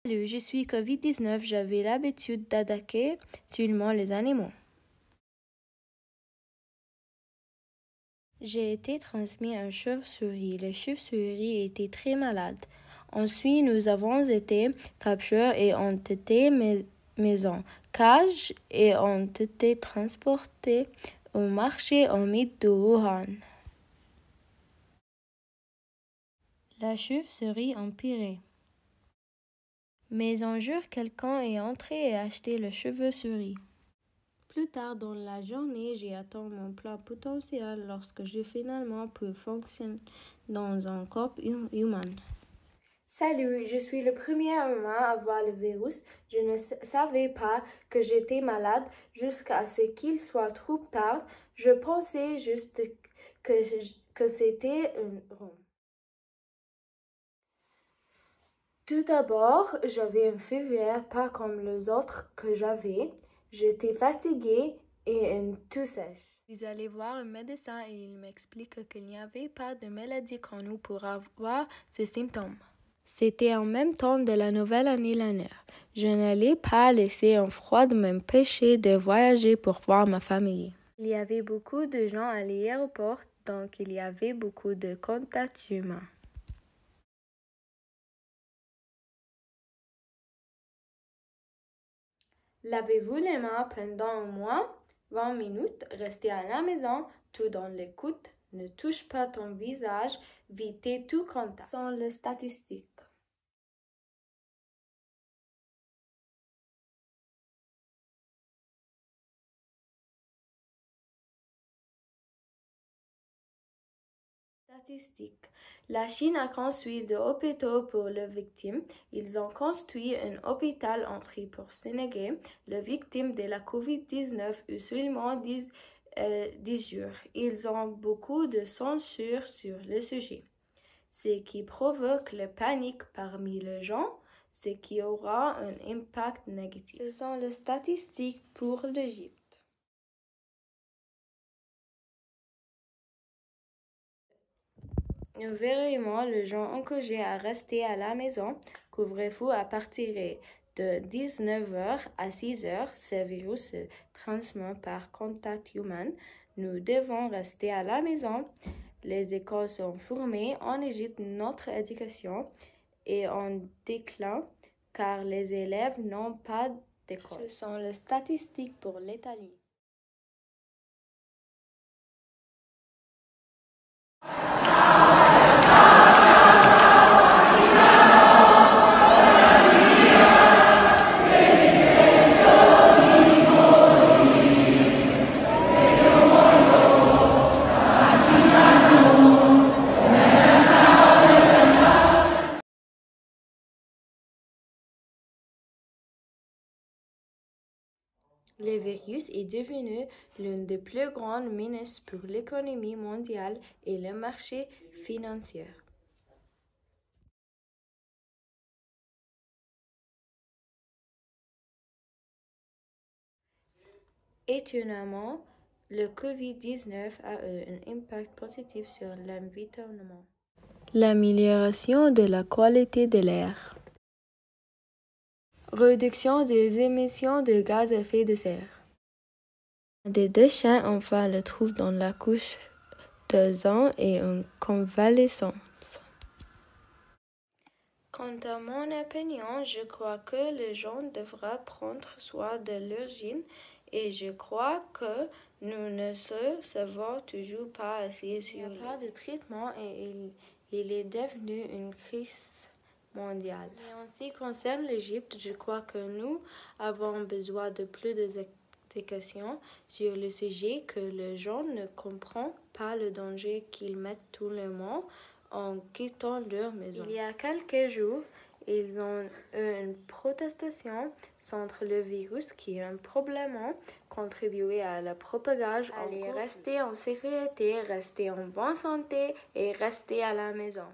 Salut, je suis COVID-19. J'avais l'habitude d'attaquer seulement les animaux. J'ai été transmis à une chauve-souris. Les chauves-souris étaient très malades. Ensuite, nous avons été capturés et ont été mis en cage et ont été transportés au marché en mythe de Wuhan. La chauve-souris empirée. Mais un jour, quelqu'un est entré et a acheté le chauve-souris. Plus tard dans la journée, j'ai atteint mon plein potentiel lorsque j'ai finalement pu fonctionner dans un corps humain. Salut, je suis le premier humain à avoir le virus. Je ne savais pas que j'étais malade jusqu'à ce qu'il soit trop tard. Je pensais juste que c'était un rhume. Tout d'abord, j'avais une fièvre pas comme les autres que j'avais. J'étais fatiguée et une toux sèche. Je suis allée voir un médecin et il m'explique qu'il n'y avait pas de maladie connue pour avoir ces symptômes. C'était en même temps de la nouvelle année lunaire. Je n'allais pas laisser un froid m'empêcher de voyager pour voir ma famille. Il y avait beaucoup de gens à l'aéroport, donc il y avait beaucoup de contacts humains. Lavez-vous les mains pendant un mois, 20 minutes, restez à la maison, tout dans l'écoute, ne touche pas ton visage, évitez tout contact. Sans les statistiques. La Chine a construit des hôpitaux pour les victimes. Ils ont construit un hôpital entrée pour Sénégal. Les victimes de la COVID-19 ont seulement 10 jours. Ils ont beaucoup de censure sur le sujet, ce qui provoque la panique parmi les gens, ce qui aura un impact négatif. Ce sont les statistiques pour l'Égypte. Vraiment, les gens encouragés à rester à la maison. Couvrez-vous à partir de 19h à 6h. Ce virus se transmet par contact humain. Nous devons rester à la maison. Les écoles sont fermées. En Égypte, notre éducation est en déclin car les élèves n'ont pas d'école. Ce sont les statistiques pour l'Italie. Le virus est devenu l'une des plus grandes menaces pour l'économie mondiale et le marché financier. Étonnamment, le COVID-19 a eu un impact positif sur l'environnement. L'amélioration de la qualité de l'air. Réduction des émissions de gaz à effet de serre. Des déchets, enfin, le trouvent dans la couche d'ozone et en convalescence. Quant à mon opinion, je crois que les gens devraient prendre soin de leur hygiène et je crois que nous ne savons toujours pas assez sur Il n'y a pas de traitement et il est devenu une crise mondiale. Mais en ce qui concerne l'Égypte, je crois que nous avons besoin de plus d'éducation sur le sujet, que les gens ne comprennent pas le danger qu'ils mettent tout le monde en quittant leur maison. Il y a quelques jours, ils ont eu une protestation contre le virus qui a probablement contribué à la propagation. Allez rester en sécurité, rester en bonne santé et rester à la maison.